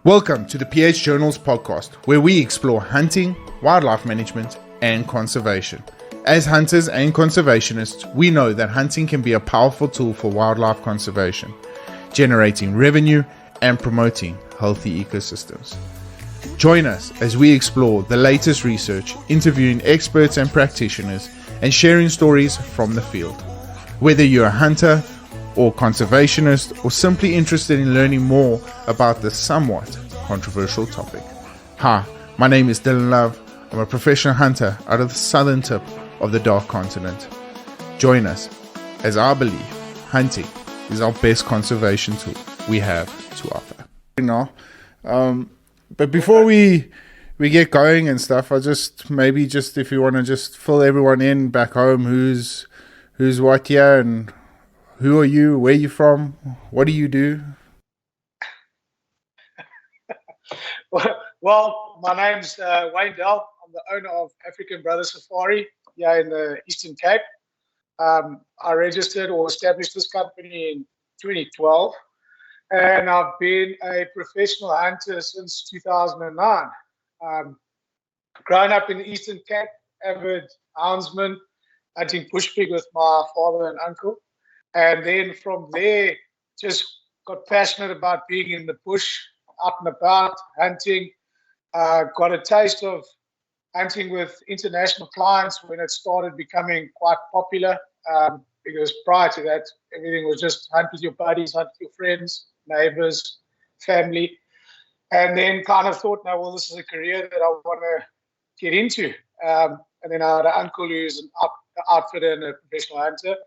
Welcome to the PH Journals podcast, where we explore hunting, wildlife management, and conservation. As hunters and conservationists, we know that hunting can be a powerful tool for wildlife conservation, generating revenue and promoting healthy ecosystems. Join us as we explore the latest research, interviewing experts and practitioners, and sharing stories from the field. Whether you're a hunter or conservationist, or simply interested in learning more about this somewhat controversial topic. Hi, my name is Dylan Love. I'm a professional hunter out of the southern tip of the Dark Continent. Join us, as I believe hunting is our best conservation tool we have to offer. But before we get going and stuff, I just if you want to just fill everyone in back home, who's what here and who are you? Where are you from? What do you do? Well, my name's Wyan Dell. I'm the owner of African Brother Safari here in the Eastern Cape. I registered or established this company in 2012, and I've been a professional hunter since 2009. Grown up in the Eastern Cape, avid houndsman, hunting bush pig with my father and uncle. And then from there, just got passionate about being in the bush, out and about, hunting. Got a taste of hunting with international clients when it started becoming quite popular. Because prior to that, everything was just hunt with your buddies, hunt with your friends, neighbors, family. And then kind of thought, no, well, this is a career that I want to get into. And then I had an uncle who's an outfitter and a professional hunter.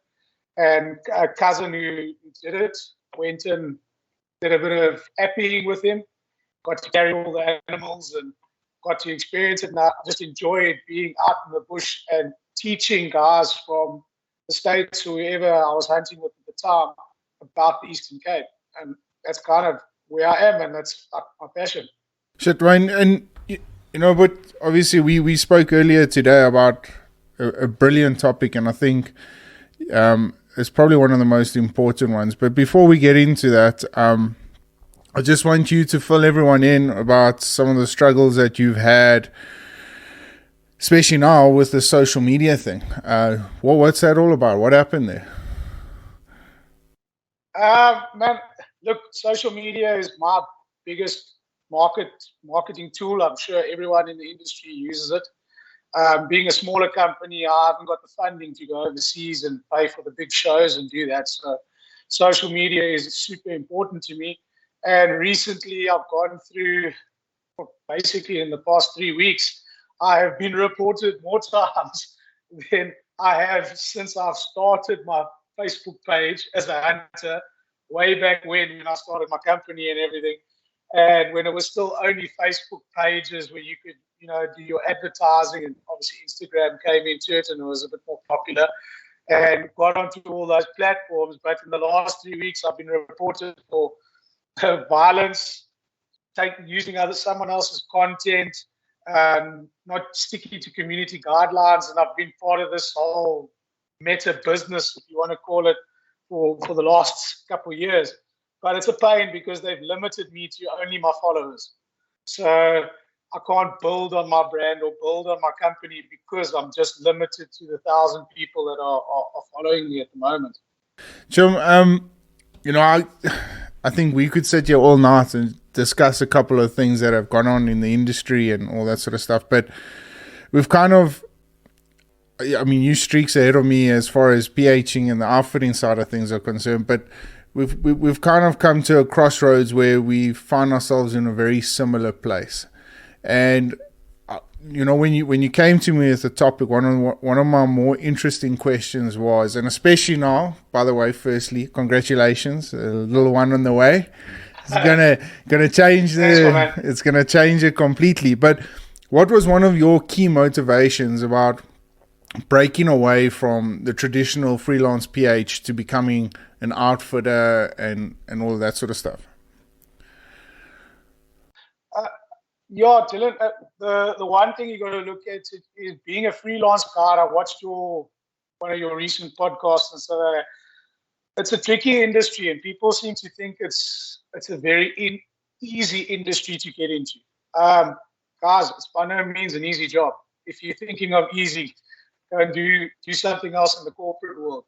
And a cousin who did it, went and did a bit of apping with him, got to carry all the animals and got to experience it. And I just enjoyed being out in the bush and teaching guys from the States or whoever I was hunting with at the time about the Eastern Cape. And that's kind of where I am, and that's my passion. Shit, Wayne, and but obviously we spoke earlier today about a brilliant topic, and I think it's probably one of the most important ones. But before we get into that, I just want you to fill everyone in about some of the struggles that you've had, especially now with the social media thing. What's that all about? What happened there? Man, look, social media is my biggest marketing tool. I'm sure everyone in the industry uses it. Being a smaller company, I haven't got the funding to go overseas and pay for the big shows and do that. So social media is super important to me. And recently I've gone through, basically in the past 3 weeks, I have been reported more times than I have since I've started my Facebook page as a hunter, way back when I started my company and everything. And when it was still only Facebook pages where you could, do your advertising, and obviously Instagram came into it and it was a bit more popular and got onto all those platforms. But in the last 3 weeks, I've been reported for violence, using someone else's content, not sticking to community guidelines. And I've been part of this whole meta business, if you want to call it, for the last couple of years. But it's a pain because they've limited me to only my followers. So I can't build on my brand or build on my company because I'm just limited to the 1,000 people that are following me at the moment. Jim, I think we could sit here all night and discuss a couple of things that have gone on in the industry and all that sort of stuff. But we've kind of, you streaks ahead of me as far as PHing and the outfitting side of things are concerned. But we've kind of come to a crossroads where we find ourselves in a very similar place. And when you came to me with the topic, one of my more interesting questions was, and especially now, by the way, firstly, congratulations, a little one on the way. It's gonna change it's gonna change it completely. But what was one of your key motivations about breaking away from the traditional freelance PH to becoming an outfitter and all of that sort of stuff? Yeah, Dylan, the one thing you got to look at is being a freelance guy. I watched one of your recent podcasts, and so it's a tricky industry, and people seem to think it's a very easy industry to get into. Guys, it's by no means an easy job. If you're thinking of easy, go and do something else in the corporate world.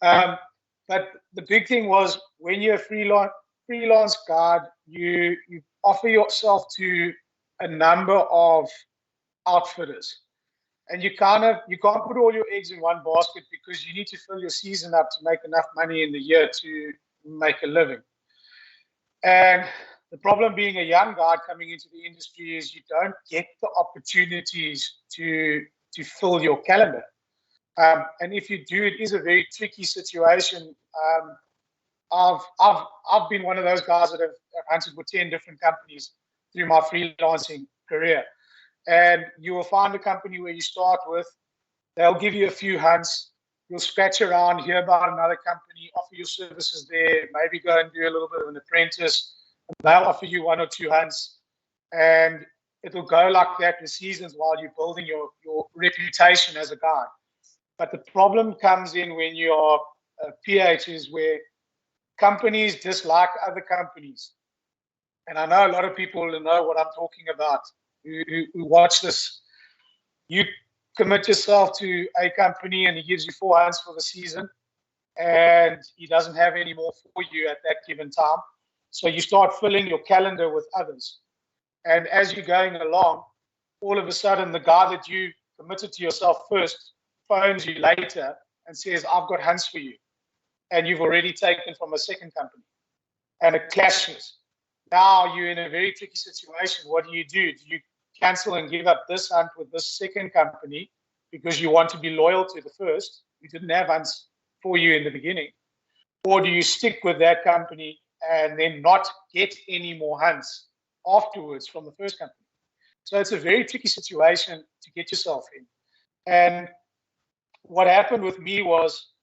But the big thing was when you're a freelance guard, you offer yourself to a number of outfitters. And you can't put all your eggs in one basket because you need to fill your season up to make enough money in the year to make a living. And the problem being a young guy coming into the industry is you don't get the opportunities to fill your calendar. And if you do, it is a very tricky situation. I've been one of those guys that have hunted with 10 different companies through my freelancing career. And you will find a company where you start with, they'll give you a few hunts, you'll scratch around, hear about another company, offer your services there, maybe go and do a little bit of an apprentice, and they'll offer you 1 or 2 hunts. And it'll go like that for seasons while you're building your reputation as a guide. But the problem comes in when you're PHs where companies dislike other companies. And I know a lot of people know what I'm talking about who watch this. You commit yourself to a company and he gives you 4 hunts for the season and he doesn't have any more for you at that given time. So you start filling your calendar with others. And as you're going along, all of a sudden the guy that you committed to yourself first phones you later and says, I've got hunts for you. And you've already taken from a second company. And it clashes. Now you're in a very tricky situation. What do? Do you cancel and give up this hunt with this second company because you want to be loyal to the first? You didn't have hunts for you in the beginning. Or do you stick with that company and then not get any more hunts afterwards from the first company? So it's a very tricky situation to get yourself in. And what happened with me was,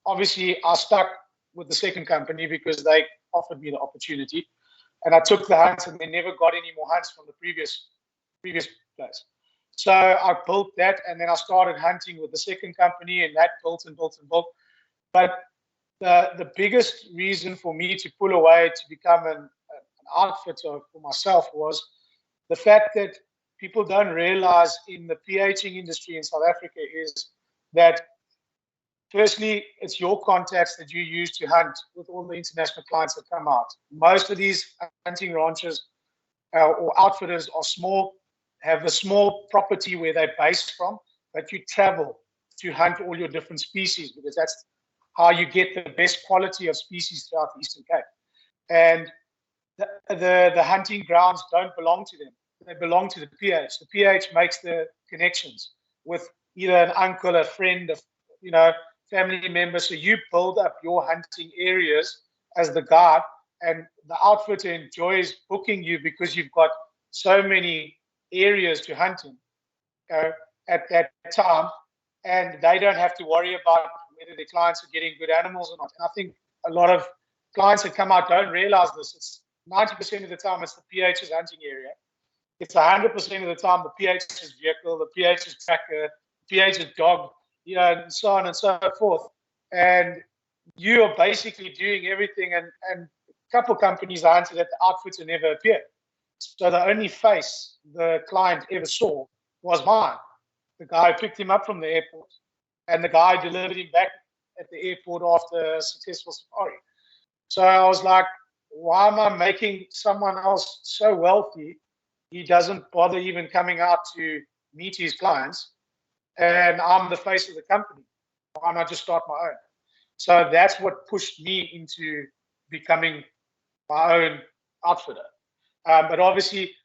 obviously, I stuck with the second company because they offered me the opportunity. And I took the hunts and they never got any more hunts from the previous place. So I built that and then I started hunting with the second company and that built and built and built. But the biggest reason for me to pull away to become an outfitter for myself was the fact that people don't realize in the PHing industry in South Africa is that firstly, it's your contacts that you use to hunt with all the international clients that come out. Most of these hunting ranches or outfitters are small, have a small property where they're based from, but you travel to hunt all your different species because that's how you get the best quality of species throughout the Eastern Cape. And the hunting grounds don't belong to them. They belong to the PH. The PH makes the connections with either an uncle, a friend, family member. So you build up your hunting areas as the guard, and the outfitter enjoys booking you because you've got so many areas to hunt in at that time, and they don't have to worry about whether their clients are getting good animals or not. And I think a lot of clients that come out don't realize this. It's 90% of the time it's the PH's hunting area. It's 100% of the time the PH's vehicle, the PH's tracker, the PH's dog, and so on and so forth. And you are basically doing everything. And a couple of companies I hunted at the outfitter never appeared. So the only face the client ever saw was mine. The guy who picked him up from the airport and the guy delivered him back at the airport after a successful safari. So I was like, why am I making someone else so wealthy? He doesn't bother even coming out to meet his clients. And I'm the face of the company. Why not just start my own? So that's what pushed me into becoming my own outfitter. But obviously,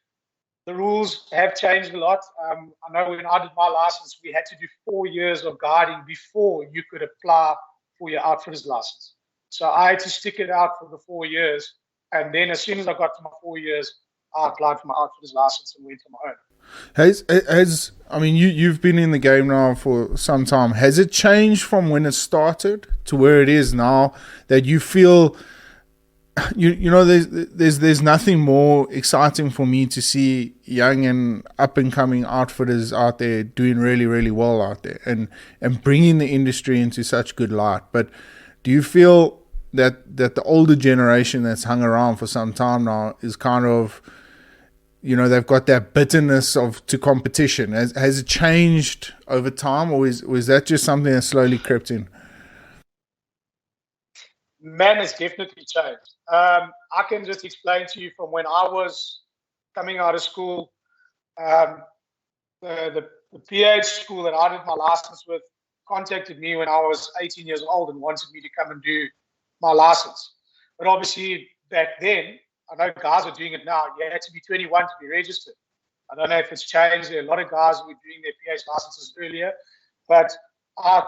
the rules have changed a lot. I know when I did my license, we had to do 4 years of guiding before you could apply for your outfitter's license. So I had to stick it out for the 4 years. And then as soon as I got to my 4 years, I applied for my outfitter's license and went to my own. You've been in the game now for some time. Has it changed from when it started to where it is now that you feel, there's nothing more exciting for me to see young and up and coming outfitters out there doing really, really well out there and bringing the industry into such good light. But do you feel that the older generation that's hung around for some time now is kind of, they've got that bitterness to competition. Has it changed over time, or is that just something that slowly crept in? Man, it's definitely changed. I can just explain to you from when I was coming out of school. The PH school that I did my license with contacted me when I was 18 years old and wanted me to come and do my license. But obviously back then, I know guys are doing it now. You had to be 21 to be registered. I don't know if it's changed. There are a lot of guys who were doing their PH licenses earlier, but I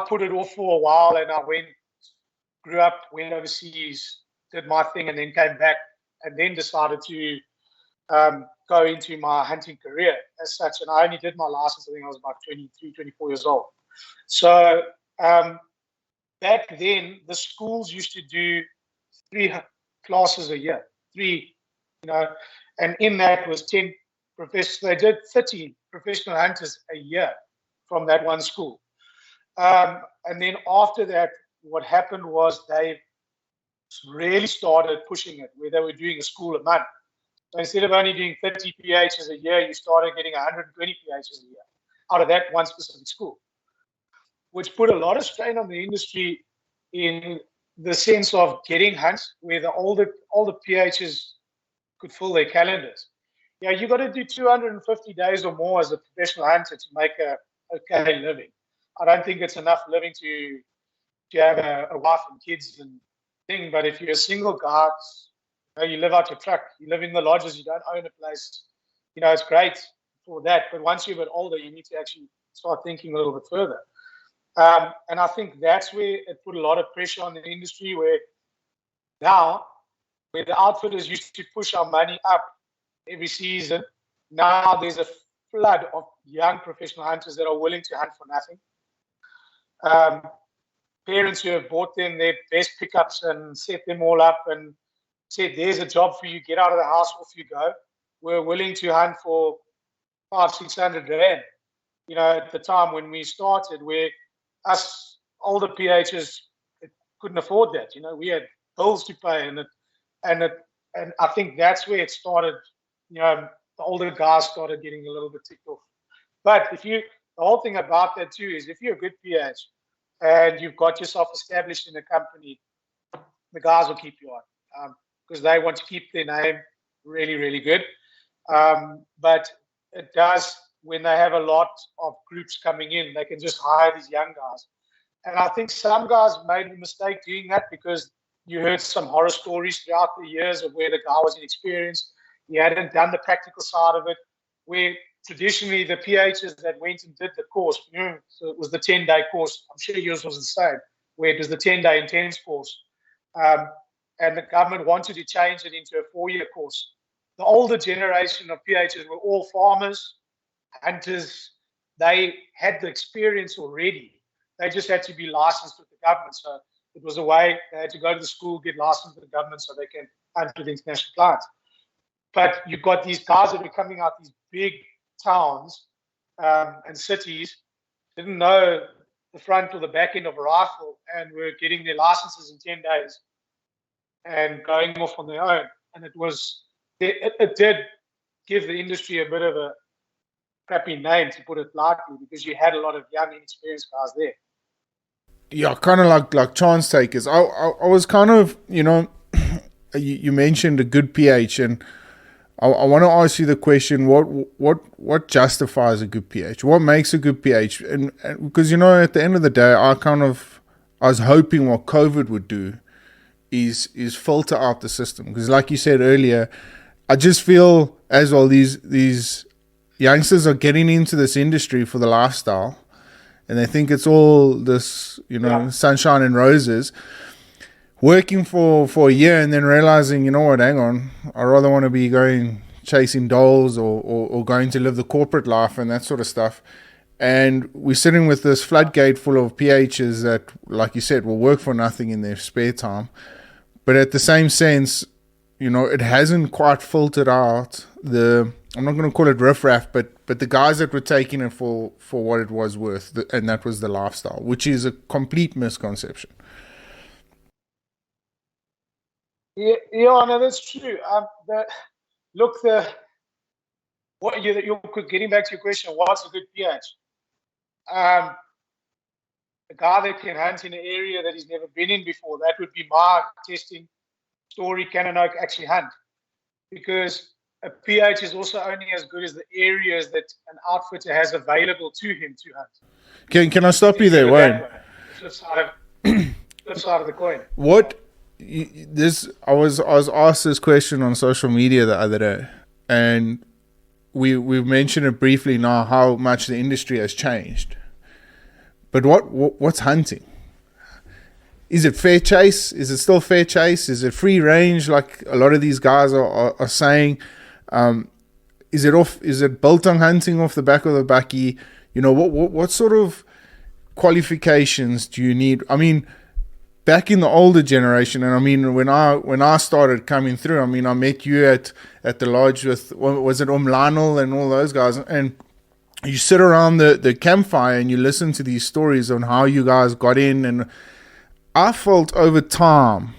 put it off for a while, and I grew up, went overseas, did my thing, and then came back, and then decided to go into my hunting career as such. And I only did my license, I think I was about 23, 24 years old. So back then, the schools used to do 3 classes a year, and in that was 10 professionals. They did 30 professional hunters a year from that one school. And then after that, what happened was they really started pushing it, where they were doing a school a month. So instead of only doing 30 PHs a year, you started getting 120 PHs a year out of that one specific school, which put a lot of strain on the industry in the sense of getting hunts where all the PHs could fill their calendars. Yeah, you got to do 250 days or more as a professional hunter to make a okay living. I don't think it's enough living to have a wife and kids and thing. But if you're a single guy, you live out your truck, you live in the lodges, you don't own a place, it's great for that. But once you're a bit older, you need to actually start thinking a little bit further. And I think that's where it put a lot of pressure on the industry, where the outfitters used to push our money up every season, now there's a flood of young professional hunters that are willing to hunt for nothing. Parents who have bought them their best pickups and set them all up and said, there's a job for you, get out of the house, off you go. We're willing to hunt for 500-600 rand. At the time when we started, where us older PHs couldn't afford that. We had bills to pay, and I think that's where it started. The older guys started getting a little bit ticked off. But the whole thing about that too is, if you're a good PH and you've got yourself established in a company, the guys will keep you on because they want to keep their name really, really good. But it does, when they have a lot of groups coming in, they can just hire these young guys. And I think some guys made the mistake doing that, because you heard some horror stories throughout the years of where the guy was inexperienced. He hadn't done the practical side of it, where traditionally the PHs that went and did the course, so it was the 10-day course. I'm sure yours was the same, where it was the 10-day intense course. And the government wanted to change it into a 4-year course. The older generation of PHs were all farmers, hunters. They had the experience already. They just had to be licensed with the government. So it was a way they had to go to the school, get licensed with the government so they can hunt with international clients. But you've got these guys that are coming out these big towns and cities, didn't know the front or the back end of a rifle, and were getting their licenses in 10 days and going off on their own. And it did give the industry a bit of a crappy name, to put it lightly, because you had a lot of young, inexperienced guys there. Yeah, kind of like chance takers. I was kind of, you mentioned a good PH, and I want to ask you the question: what justifies a good PH? What makes a good PH? And because at the end of the day, I was hoping what COVID would do is filter out the system, because, like you said earlier, I just feel as well these youngsters are getting into this industry for the lifestyle, and they think it's all this, sunshine and roses. Working for a year and then realizing, hang on, I rather want to be going chasing dolls or going to live the corporate life and that sort of stuff. And we're sitting with this floodgate full of PHs that, like you said, will work for nothing in their spare time. But at the same sense, it hasn't quite filtered out I'm not going to call it riffraff, but the guys that were taking it for what it was worth, and that was the lifestyle, which is a complete misconception. Yeah, yeah, no, that's true. Look, you're getting back to your question. What's a good pH? Um, a guy that can hunt in an area that he's never been in before. That would be my testing story. Can an oak actually hunt? Because a pH is also only as good as the areas that an outfitter has available to him to hunt. Can I stop you there, Wayne? The flip side of the coin. What this I was asked this question on social media the other day, and we've mentioned it briefly now how much the industry has changed. But what's hunting? Is it fair chase? Is it still fair chase? Is it free range like a lot of these guys are saying? Is it biltong hunting off the back of the bucky? You know, what sort of qualifications do you need? I mean, back in the older generation, and I mean when I started coming through, I mean I met you at the lodge with, was it Lionel and all those guys, and you sit around the campfire and you listen to these stories on how you guys got in, and I felt over time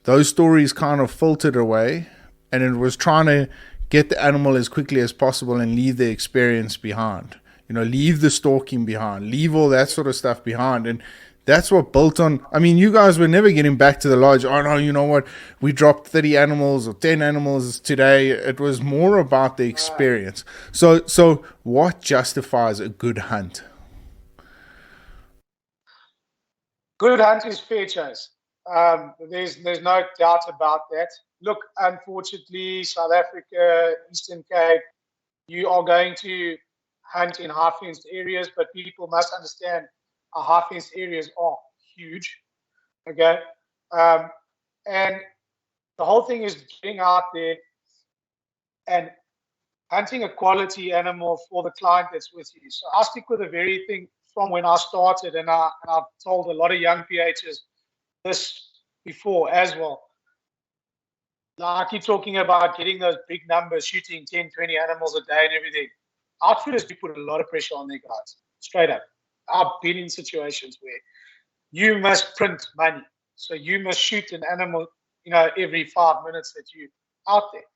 those stories kind of filtered away, and it was trying to get the animal as quickly as possible and leave the experience behind. You know, leave the stalking behind, leave all that sort of stuff behind. And that's what built on. I mean, you guys were never getting back to the lodge. Oh, no, you know what? We dropped 30 animals or 10 animals today. It was more about the experience. So what justifies a good hunt? Good hunt is fair chase. There's no doubt about that. Look, unfortunately, South Africa, Eastern Cape, you are going to hunt in half-fenced areas, but people must understand our half-fenced areas are huge, okay? And the whole thing is getting out there and hunting a quality animal for the client that's with you. So I stick with the very thing from when I started, and I've told a lot of young PHs this before as well. Like I keep talking about getting those big numbers, shooting 10, 20 animals a day and everything. Outfitters do put a lot of pressure on their guys, straight up. I've been in situations where you must print money. So you must shoot an animal, you know, every 5 minutes that you're out there.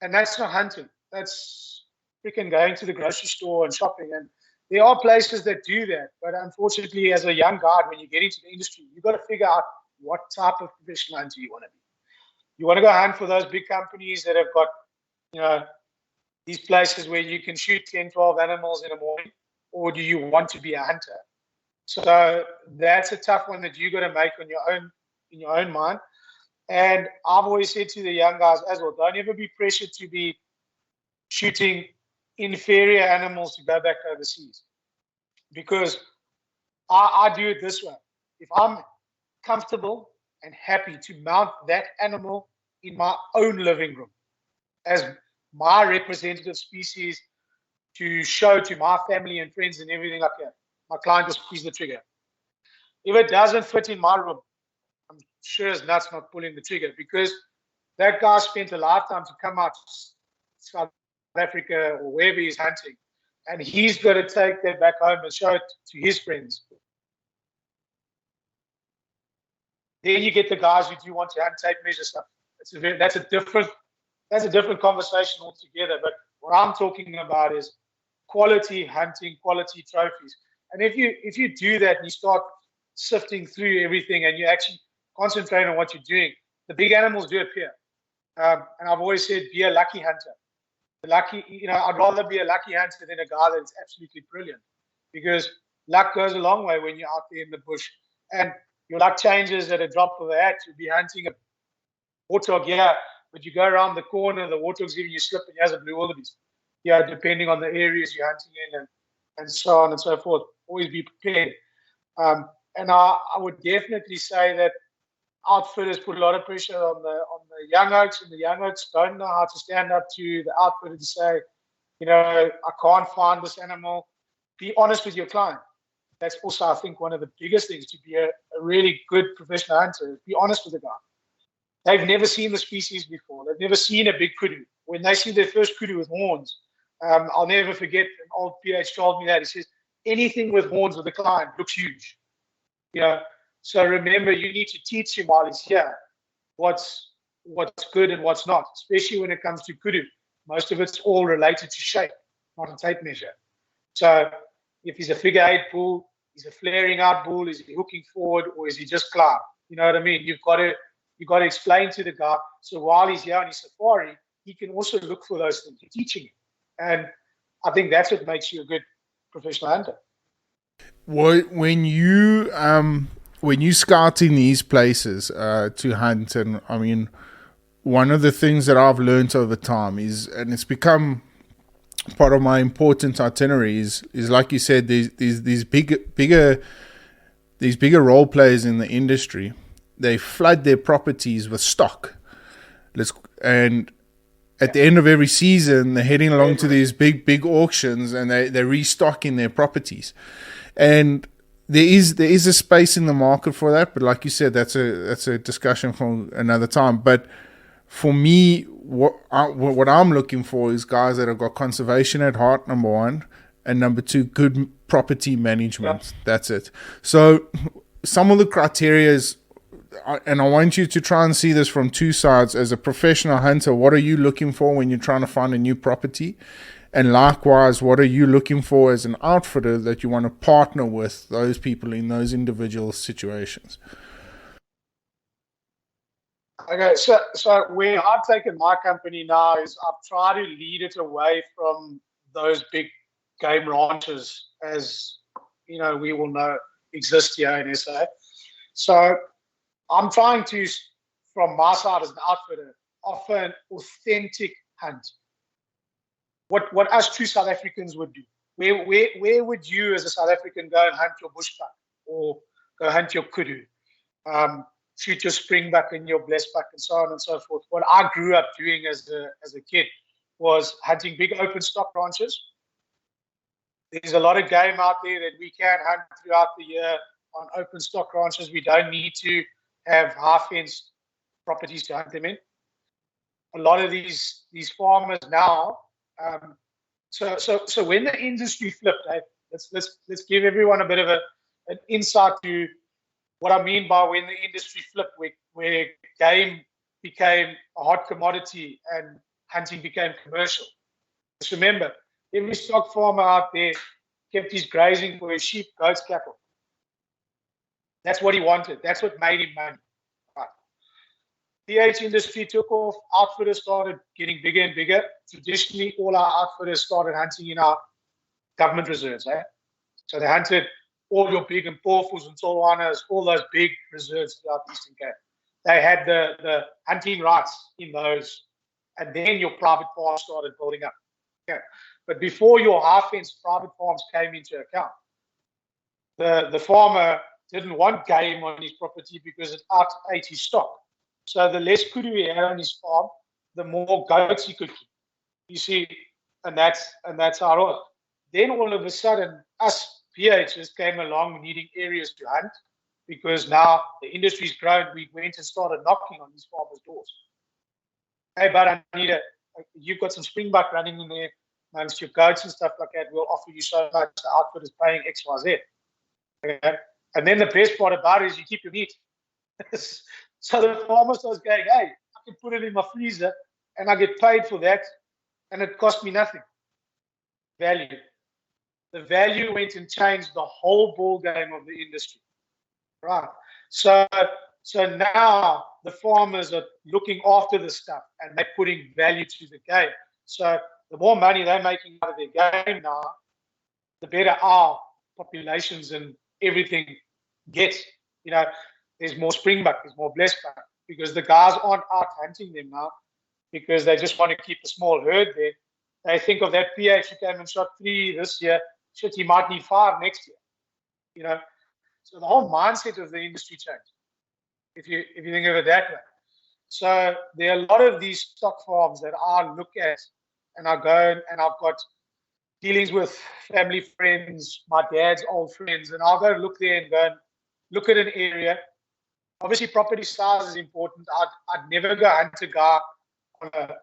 And that's not hunting. That's freaking going to the grocery store and shopping. And there are places that do that. But unfortunately, as a young guard, when you get into the industry, you've got to figure out what type of professional hunter you want to be. You want to go hunt for those big companies that have got, you know, these places where you can shoot 10, 12 animals in a morning, or do you want to be a hunter? So that's a tough one that you got to make on in your own mind. And I've always said to the young guys as well, don't ever be pressured to be shooting inferior animals to go back overseas. Because I do it this way. If I'm comfortable and happy to mount that animal in my own living room as my representative species to show to my family and friends and everything like that, my client will squeeze the trigger. If it doesn't fit in my room, I'm sure as nuts not pulling the trigger, because that guy spent a lifetime to come out to South Africa or wherever he's hunting, and he's got to take that back home and show it to his friends. Then you get the guys who do want to hunt tape measure stuff. That's a different conversation altogether. But what I'm talking about is quality hunting, quality trophies. And if you do that and you start sifting through everything and you actually concentrate on what you're doing, the big animals do appear. And I've always said, be a lucky hunter. I'd rather be a lucky hunter than a guy that's absolutely brilliant, because luck goes a long way when you're out there in the bush. And your luck changes at a drop of a hat. You'll be hunting a warthog, yeah, but you go around the corner, the warthog's giving you slip and he has a blue wildebeest. Yeah, depending on the areas you're hunting in and so on and so forth. Always be prepared. And I would definitely say that outfitters put a lot of pressure on the young oaks, and the young oaks don't know how to stand up to the outfitter to say, you know, I can't find this animal. Be honest with your client. That's also, I think, one of the biggest things to be a really good professional hunter. Be honest with the guy. They've never seen the species before. They've never seen a big kudu. When they see their first kudu with horns, I'll never forget, an old PH told me that. He says, anything with horns with the client looks huge. You know, so remember, you need to teach him while he's here what's what's good and what's not, especially when it comes to kudu. Most of it's all related to shape, not a tape measure. So if he's a figure eight bull, he's a flaring out bull, is he hooking forward, or is he just climb? You know what I mean? You've got to explain to the guy. So while he's here on his safari, he can also look for those things. You're teaching him. And I think that's what makes you a good professional hunter. When you scouting these places to hunt, and I mean, one of the things that I've learned over time is, and it's become part of my important itinerary, is like you said, these bigger role players in the industry, they flood their properties with stock. And at the end of every season, they're heading along to these big auctions, and they're restocking their properties. And there is a space in the market for that, but like you said, that's a discussion for another time. But for me, what I'm looking for is guys that have got conservation at heart, number one, and number two, good property management. Yep. That's it. So some of the criteria is, and I want you to try and see this from two sides. As a professional hunter, what are you looking for when you're trying to find a new property? And likewise, what are you looking for as an outfitter that you want to partner with those people in those individual situations? Okay, so where I've taken my company now is I've tried to lead it away from those big game ranches, as you know, we all know exist here in SA. So I'm trying to, from my side as an outfitter, offer an authentic hunt. What us true South Africans would do. Where would you as a South African go and hunt your bushbuck, or go hunt your kudu, shoot your springbuck and your blessbuck, and so on and so forth? What I grew up doing as a kid was hunting big open stock ranches. There's a lot of game out there that we can hunt throughout the year on open stock ranches. We don't need to have half-fenced properties to hunt them in. A lot of these farmers now. So when the industry flipped, let's give everyone a bit of an insight to what I mean by when the industry flipped, where game became a hot commodity and hunting became commercial. Just remember, every stock farmer out there kept his grazing for his sheep, goats, cattle. That's what he wanted. That's what made him money. Right. PH industry took off. Outfitters started getting bigger and bigger. Traditionally, all our outfitters started hunting in our government reserves. So they hunted all your big and Porfus and Solwanas, all those big reserves throughout the Eastern Cape. They had the hunting rights in those. And then your private farms started building up. Okay. But before your half-fenced private farms came into account, the farmer didn't want game on his property because it ate his stock. So the less kudu he had on his farm, the more goats he could keep. You see, and that's how it was. Then all of a sudden, us PHs came along needing areas to hunt, because now the industry's grown. We went and started knocking on these farmers' doors. Hey, but you've got some springbuck running in there amongst your goats and stuff like that. We'll offer you so much. The outfit is paying X, Y, Z. Okay? And then the best part about it is you keep your meat. So the farmer starts going, hey, I can put it in my freezer and I get paid for that, and it cost me nothing. Value. The value went and changed the whole ball game of the industry. Right. So now the farmers are looking after this stuff and they're putting value to the game. So the more money they're making out of their game now, the better our populations and everything gets. You know, there's more springbuck, there's more blessbuck, because the guys aren't out hunting them now because they just want to keep a small herd there. They think of that PH who came and shot 3 this year, shit, he might need 5 next year. You know, so the whole mindset of the industry changed, if you think of it that way. So there are a lot of these stock farms that I look at, and I go and I've got dealings with family friends, my dad's old friends, and I'll go look there and go and look at an area. Obviously, property size is important. I'd never go hunt a guy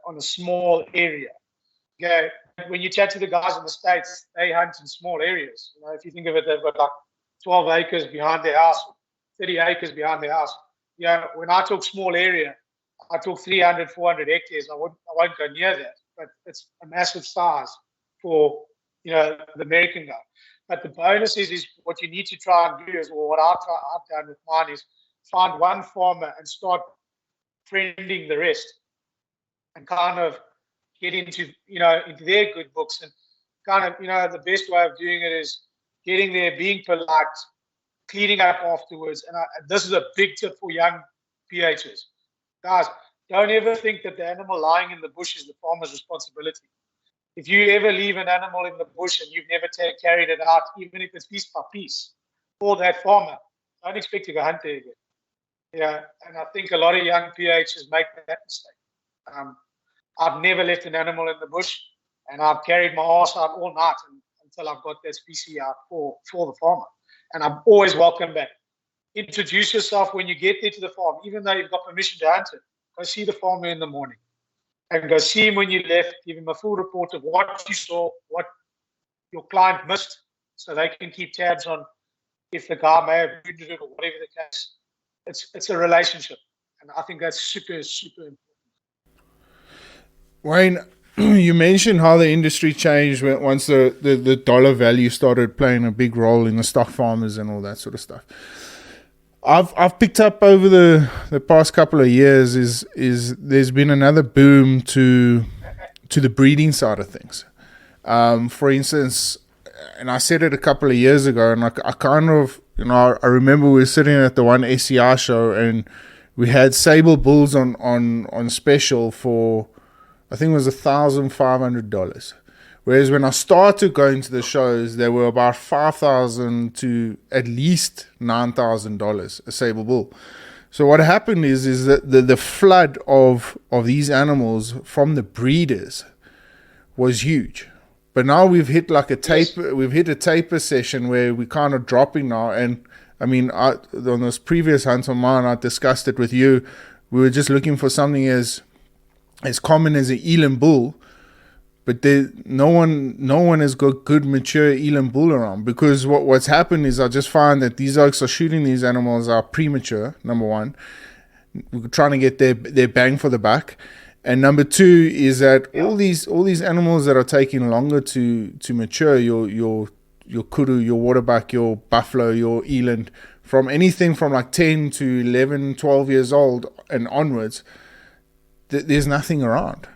on a small area. Okay, when you chat to the guys in the States, they hunt in small areas. You know, if you think of it, they've got like 12 acres behind their house, 30 acres behind their house. Yeah, when I talk small area, I took 300, 400 hectares. I won't go near that, but it's a massive size for, the American guy. But the bonus is what you need to try and do is, or what I've done with mine is find one farmer and start friending the rest and kind of get into their good books and kind of, the best way of doing it is getting there, being polite, cleaning up afterwards. And this is a big tip for young PHs. Guys, don't ever think that the animal lying in the bush is the farmer's responsibility. If you ever leave an animal in the bush and you've never carried it out, even if it's piece by piece, for that farmer, don't expect to go hunt there again. Yeah, and I think a lot of young PHs make that mistake. I've never left an animal in the bush, and I've carried my ass out all night until I've got that species out for the farmer. And I'm always welcome back. Introduce yourself when you get there to the farm, even though you've got permission to hunt it. Go see the farmer in the morning. And go see him when you left, give him a full report of what you saw, what your client missed, so they can keep tabs on if the guy may have wounded it or whatever the case. It's a relationship. And I think that's super, super important. Wayne, you mentioned how the industry changed once the dollar value started playing a big role in the stock farmers and all that sort of stuff. I've picked up over the past couple of years is there's been another boom to the breeding side of things. For instance, and I said it a couple of years ago, and I kind of, I remember we were sitting at the one SCR show and we had sable bulls on special for, I think it was $1,500. Whereas when I started going to the shows, they were about $5,000 to at least $9,000 a sable bull. So what happened is that the flood of these animals from the breeders was huge. But now we've hit like a taper. Yes. We've hit a taper session where we're kind of dropping now. And I mean, on those previous hunts of mine, I discussed it with you. We were just looking for something as common as an eland bull. But no one has got good mature eland bull around, because what's happened is I just find that these oaks are shooting these animals are premature. Number one, we're trying to get their bang for the buck, and number two is that all these animals that are taking longer to mature, your kudu, your waterbuck, your buffalo, your eland, from anything from like 10 to 11, 12 years old and onwards, there's nothing around.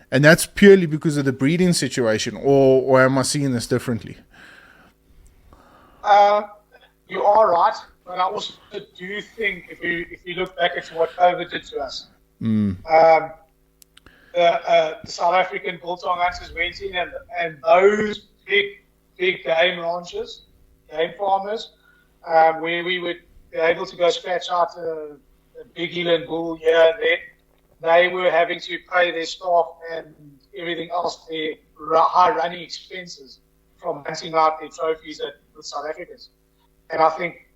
And that's purely because of the breeding situation, or am I seeing this differently? You are right, but I also do think if you look back at what COVID did to us, the South African biltong hunters went in, and those big game ranches, game farmers, where we would be able to go scratch out a big eland bull here and there. They were having to pay their staff and everything else, their high running expenses from hunting out their trophies with South Africans. And I think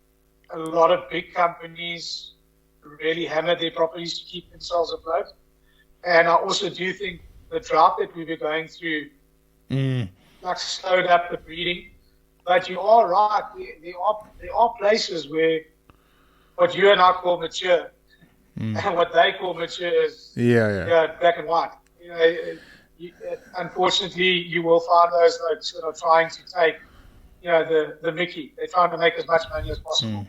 a lot of big companies really hammered their properties to keep themselves afloat. And I also do think the drought that we were going through slowed up the breeding. But you are right, there are places where what you and I call mature, and what they call mature is black and white. Unfortunately, you will find those that are trying to take, the Mickey. They're trying to make as much money as possible.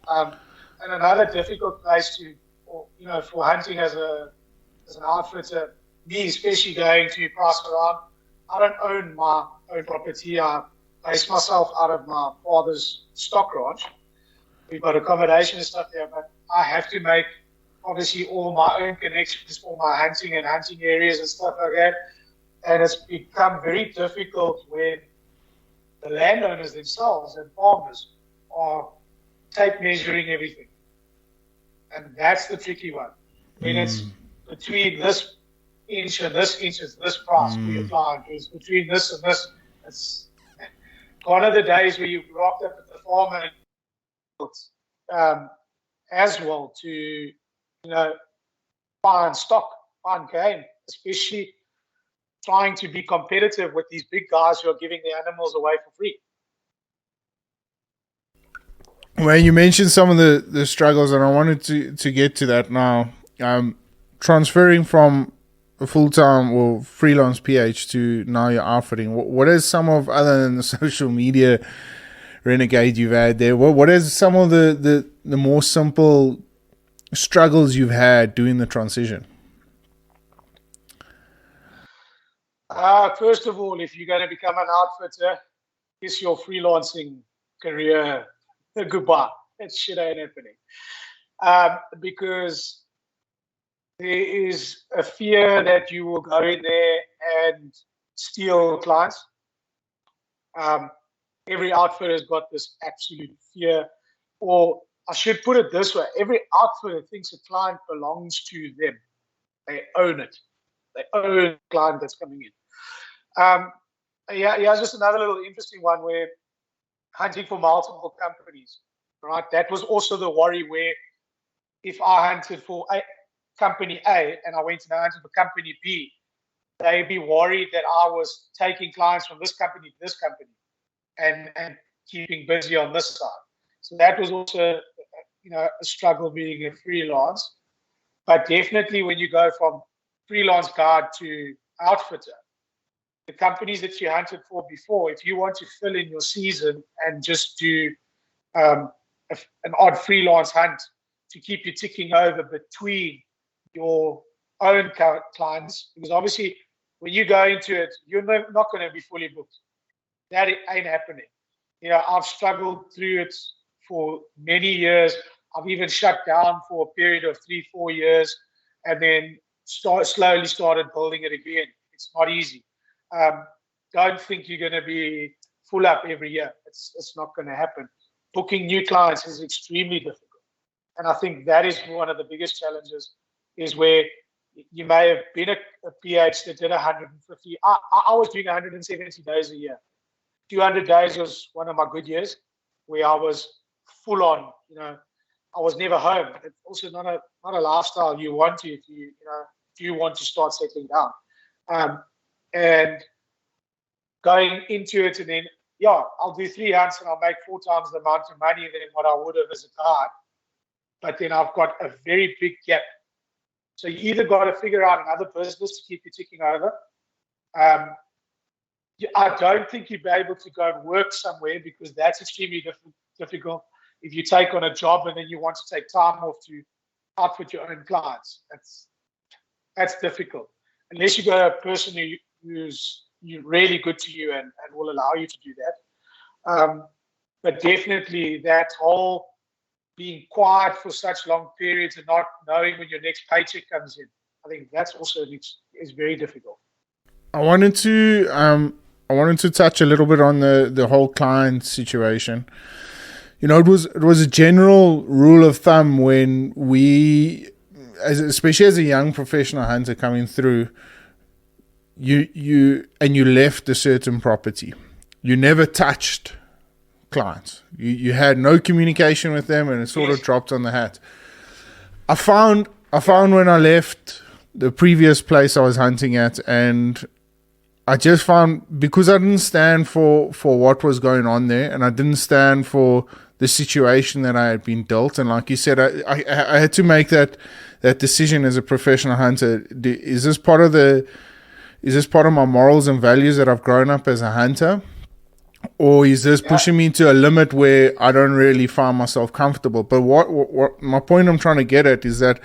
And another difficult place for hunting as an outfitter, me especially going to price around. I don't own my own property. I base myself out of my father's stock ranch. We've got accommodation and stuff there, but I have to make obviously all my own connections for my hunting and hunting areas and stuff like that. And it's become very difficult when the landowners themselves and farmers are tape measuring everything. And that's the tricky one. When it's between this inch and this inch is this price we apply. It's between this and this. It's one of the days where you rocked up at the farmer as well to find game, especially trying to be competitive with these big guys who are giving their animals away for free. Well, you mentioned some of the struggles, and I wanted to get to that now. transferring from a full-time or freelance PH to now you're outfitting, what is some of, other than the social media renegade you've had there, what is some of the more simple struggles you've had doing the transition? First of all, if you're going to become an outfitter, is your freelancing career goodbye. That shit ain't happening. Because there is a fear that you will go in there and steal clients. Every outfitter has got this absolute fear, or I should put it this way: every outfitter thinks a client belongs to them. They own it. They own the client that's coming in. Here's just another little interesting one where hunting for multiple companies, right? That was also the worry where if I hunted for company A and I went and hunted for company B, they'd be worried that I was taking clients from this company to this company and keeping busy on this side. So that was also, a struggle being a freelance. But definitely when you go from freelance guard to outfitter, the companies that you hunted for before, if you want to fill in your season and just do an odd freelance hunt to keep you ticking over between your own clients, because obviously when you go into it, you're not going to be fully booked. That ain't happening. I've struggled through it for many years. I've even shut down for a period of 3-4 years and then slowly started building it again. It's not easy. Don't think you're going to be full up every year. It's not going to happen. Booking new clients is extremely difficult. And I think that is one of the biggest challenges, is where you may have been a PH that did 150. I was doing 170 days a year. 200 days was one of my good years where I was full on, I was never home. It's also not a lifestyle you want to if you want to start settling down. And going into it, and then, I'll do 3 hunts and I'll make 4 times the amount of money than what I would have as a guard. But then I've got a very big gap. So you either got to figure out another business to keep you ticking over. I don't think you'd be able to go and work somewhere, because that's extremely difficult. If you take on a job and then you want to take time off to outfit your own clients, that's difficult. Unless you got a person who's really good to you and will allow you to do that. But definitely that whole being quiet for such long periods and not knowing when your next paycheck comes in, I think that's also is very difficult. I wanted to touch a little bit on the whole client situation. It was a general rule of thumb when we, especially as a young professional hunter coming through, you left a certain property. You never touched clients. You had no communication with them, and it sort of dropped on the hat. I found when I left the previous place I was hunting at, and I just found, because I didn't stand for what was going on there, and I didn't stand for the situation that I had been dealt. And like you said, I had to make that decision as a professional hunter. Is this part of my morals and values that I've grown up as a hunter? Or is this pushing me to a limit where I don't really find myself comfortable? But what my point I'm trying to get at is that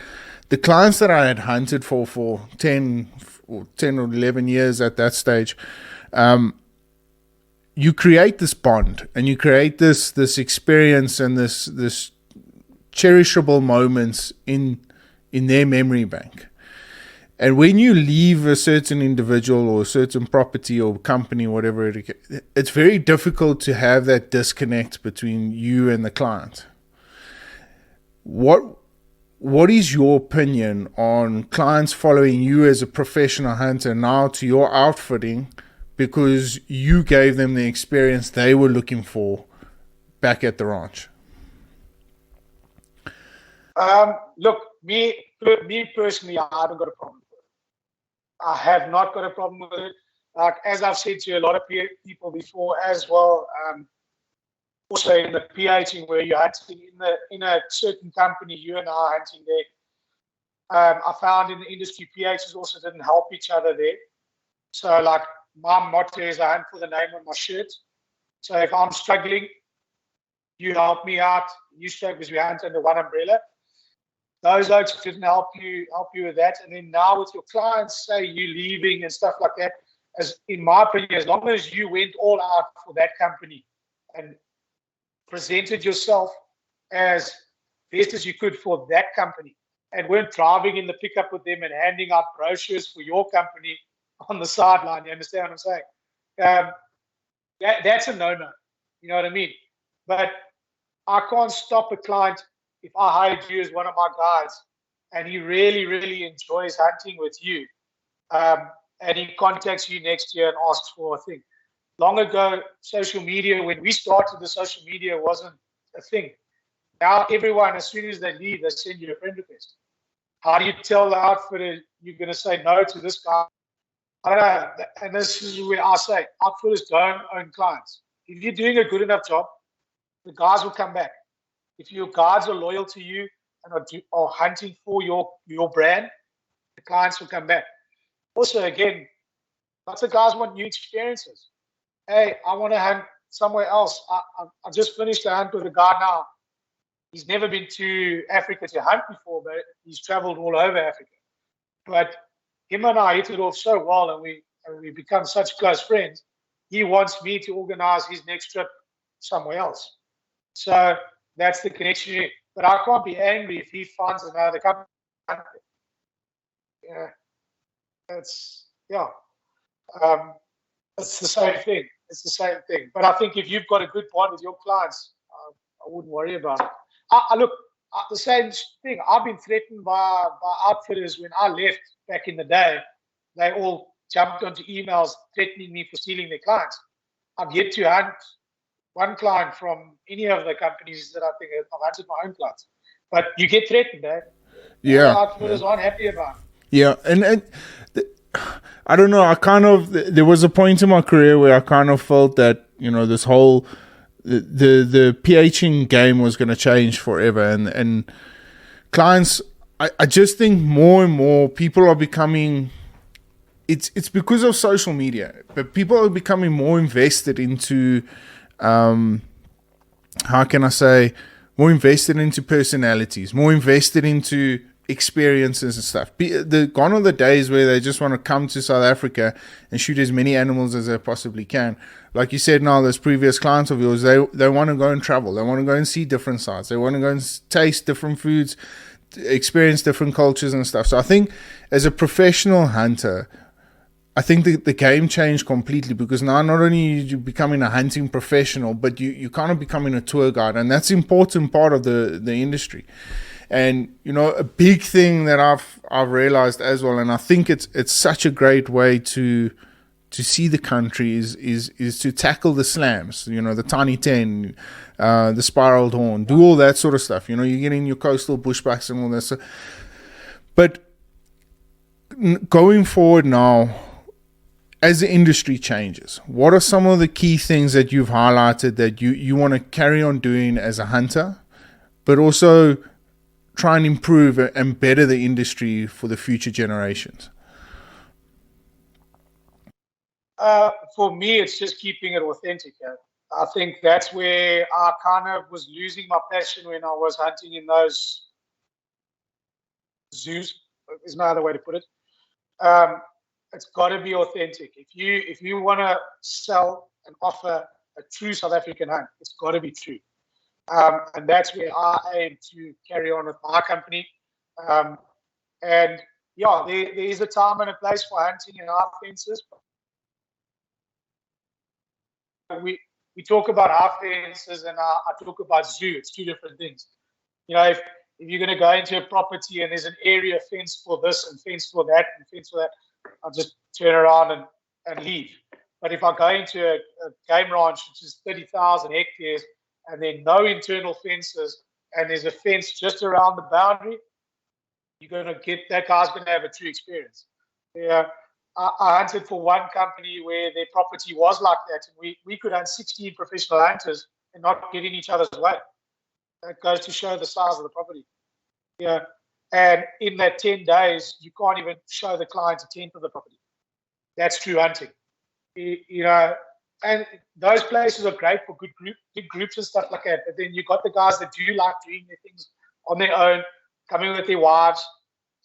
the clients that I had hunted for 10 or 11 years at that stage, you create this bond and you create this experience and this cherishable moments in their memory bank. And when you leave a certain individual or a certain property or company, whatever it's very difficult to have that disconnect between you and the client. What is your opinion on clients following you as a professional hunter now to your outfitting because you gave them the experience they were looking for back at the ranch? Look, me personally, I haven't got a problem with it. I have not got a problem with it. Like, as I've said to a lot of people before as well, also in the PHing where you're hunting in a certain company, you and I are hunting I found in the industry, PHs also didn't help each other there. So like my motto is I hunt for the name on my shirt. So if I'm struggling, you help me out. You struggle because we hunt under one umbrella. Those oaks didn't help you with that. And then now with your clients, say you leaving and stuff like that, as in my opinion, as long as you went all out for that company and presented yourself as best as you could for that company and weren't driving in the pickup with them and handing out brochures for your company on the sideline, you understand what I'm saying? That's a no-no. You know what I mean? But I can't stop a client if I hired you as one of my guys and he really, really enjoys hunting with you, and he contacts you next year and asks for a thing. Long ago, social media, when we started, the social media wasn't a thing. Now everyone, as soon as they leave, they send you a friend request. How do you tell the outfitter you're going to say no to this guy? I don't know. And this is where I say outfitters don't own clients. If you're doing a good enough job, the guys will come back. If your guys are loyal to you and are hunting for your brand, the clients will come back. Also, again, lots of guys want new experiences. Hey, I want to hunt somewhere else. I just finished a hunt with a guy now. He's never been to Africa to hunt before, but he's traveled all over Africa. But him and I hit it off so well, and we become such close friends. He wants me to organize his next trip somewhere else. So that's the connection. But I can't be angry if he finds another company. Yeah, it's it's the same thing. It's the same thing. But I think if you've got a good bond with your clients, I wouldn't worry about it. Look, the same thing. I've been threatened by outfitters when I left back in the day. They all jumped onto emails threatening me for stealing their clients. I've yet to hunt one client from any of the companies that I think I've hunted my own clients. But you get threatened, eh? Yeah. Outfitters aren't happy about it. Yeah, and I don't know. There was a point in my career where I kind of felt that this whole the PHing game was going to change forever, and clients. I just think more and more people are becoming. It's because of social media, but people are becoming more invested into. How can I say? More invested into personalities, more invested into experiences and stuff. Gone are the days where they just want to come to South Africa and shoot as many animals as they possibly can. Like you said, now those previous clients of yours, they want to go and travel. They want to go and see different sites. They want to go and taste different foods, experience different cultures and stuff. So I think as a professional hunter, I think the game changed completely, because now not only are you becoming a hunting professional, but you kind of becoming a tour guide, and that's an important part of the industry. And a big thing that I've realized as well, and I think it's such a great way to see the country is to tackle the slams, the tiny 10, the spiraled horn, do all that sort of stuff. You're getting your coastal bushbacks and all this. But going forward now, as the industry changes, what are some of the key things that you've highlighted that you want to carry on doing as a hunter, but also try and improve and better the industry for the future generations? For me, it's just keeping it authentic. I think that's where I kind of was losing my passion when I was hunting in those zoos, is no other way to put it. It's got to be authentic. If you want to sell and offer a true South African hunt, it's got to be true. And that's where I aim to carry on with my company. And yeah, there is a time and a place for hunting in our fences. We talk about our fences and I talk about zoo. It's two different things. If you're going to go into a property and there's an area fenced for this and fenced for that and fenced for that, I'll just turn around and leave. But if I go into a game ranch, which is 30,000 hectares, and then no internal fences, and there's a fence just around the boundary, that guy's going to have a true experience. Yeah, I hunted for one company where their property was like that, and we could hunt 16 professional hunters and not get in each other's way. That goes to show the size of the property. Yeah, And in that 10 days, you can't even show the client a tenth of the property. That's true hunting. You know, and those places are great for big groups and stuff like that. But then you got the guys that do like doing their things on their own, coming with their wives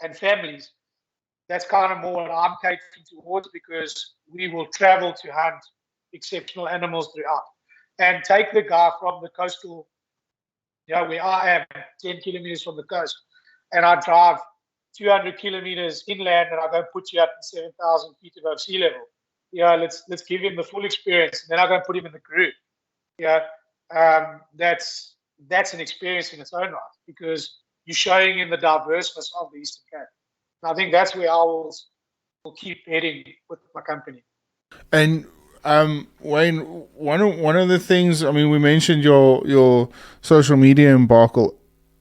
and families. That's kind of more what I'm catering towards, because we will travel to hunt exceptional animals throughout. And take the guy from the coastal, where I am, 10 kilometers from the coast, and I drive 200 kilometers inland, and I go put you up in 7,000 feet above sea level. Let's give him the full experience, and then I go and put him in the group. That's an experience in its own right, because you're showing him the diverseness of the Eastern Cape. And I think that's where I will keep heading with my company. And Wayne, one of the things, I mean, we mentioned your social media embargo.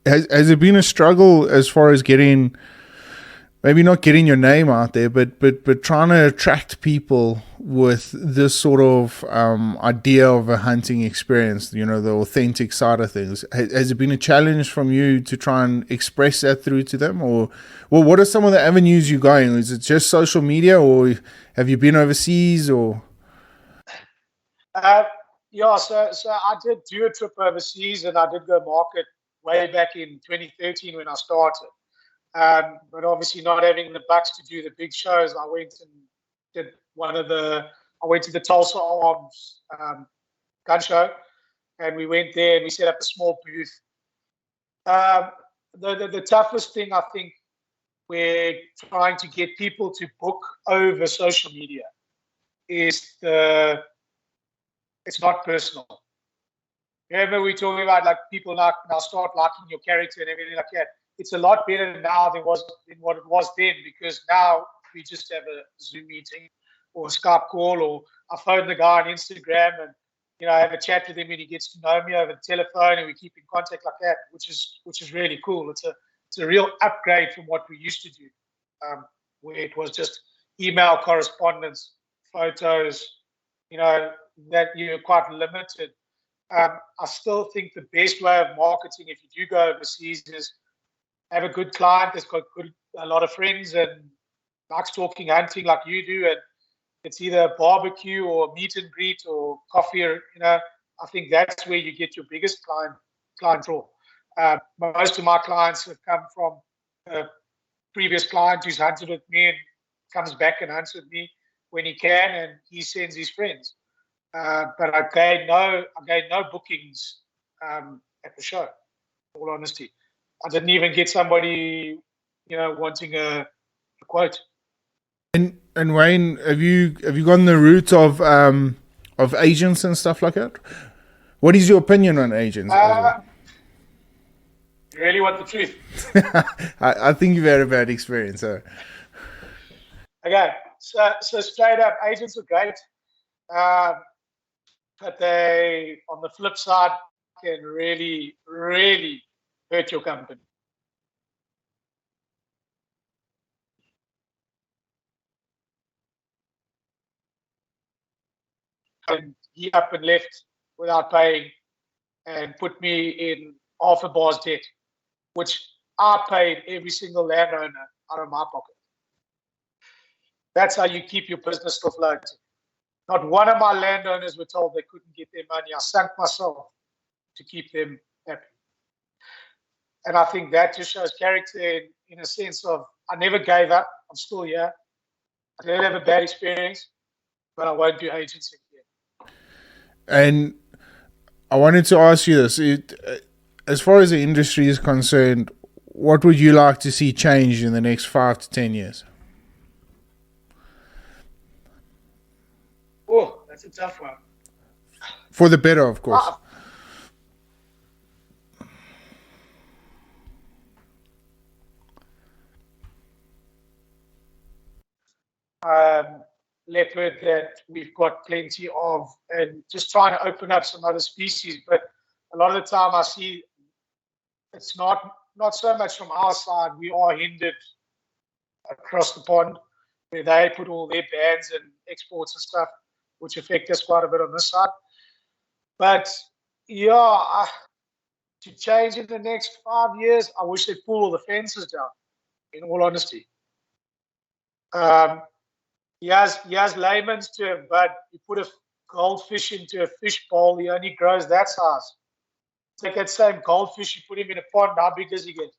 Has it been a struggle as far as maybe not getting your name out there, but trying to attract people with this sort of idea of a hunting experience, the authentic side of things? Has it been a challenge from you to try and express that through to them? Or, well, what are some of the avenues you're going? Is it just social media, or have you been overseas, or? So I did do a trip overseas, and I did go market way back in 2013 when I started. But obviously not having the bucks to do the big shows, I went and did I went to the Tulsa Arms gun show, and we went there and we set up a small booth. The toughest thing, I think, we're trying to get people to book over social media is it's not personal. Remember, we talking about like people now start liking your character and everything like that. It's a lot better now than what it was then, because now we just have a Zoom meeting or a Skype call, or I phone the guy on Instagram and I have a chat with him and he gets to know me over the telephone, and we keep in contact like that, which is really cool. It's a real upgrade from what we used to do, where it was just email correspondence, photos, that you're quite limited. I still think the best way of marketing, if you do go overseas, is have a good client that's got a lot of friends and likes talking hunting like you do, and it's either a barbecue or meet and greet or coffee, or I think that's where you get your biggest client draw. Most of my clients have come from a previous client who's hunted with me and comes back and hunts with me when he can, and he sends his friends. But I gained no bookings at the show, in all honesty. I didn't even get somebody, wanting a quote. And Wayne, have you gone the route of agents and stuff like that? What is your opinion on agents? You really want the truth? I think you've had a bad experience. So. Okay, so straight up, agents are great, but they, on the flip side, can really, really hurt your company. And he up and left without paying, and put me in half a bar's debt, which I paid every single landowner out of my pocket. That's how you keep your business afloat. Not one of my landowners were told they couldn't get their money. I sunk myself to keep them happy. And I think that just shows character in a sense of, I never gave up. I'm still here. I didn't have a bad experience, but I won't do agency again. And I wanted to ask you this. As far as the industry is concerned, what would you like to see change in the next 5 to 10 years? Oh, that's a tough one. For the better, of course. Leopard that we've got plenty of, and just trying to open up some other species. But a lot of the time I see it's not so much from our side. We are hindered across the pond, where they put all their bans and exports and stuff, which affect us quite a bit on this side. But yeah, to change in the next 5 years, I wish they'd pull all the fences down, in all honesty. He has layman's term, but you put a goldfish into a fish bowl, he only grows that size. Take that same goldfish, you put him in a pond, how big does he get?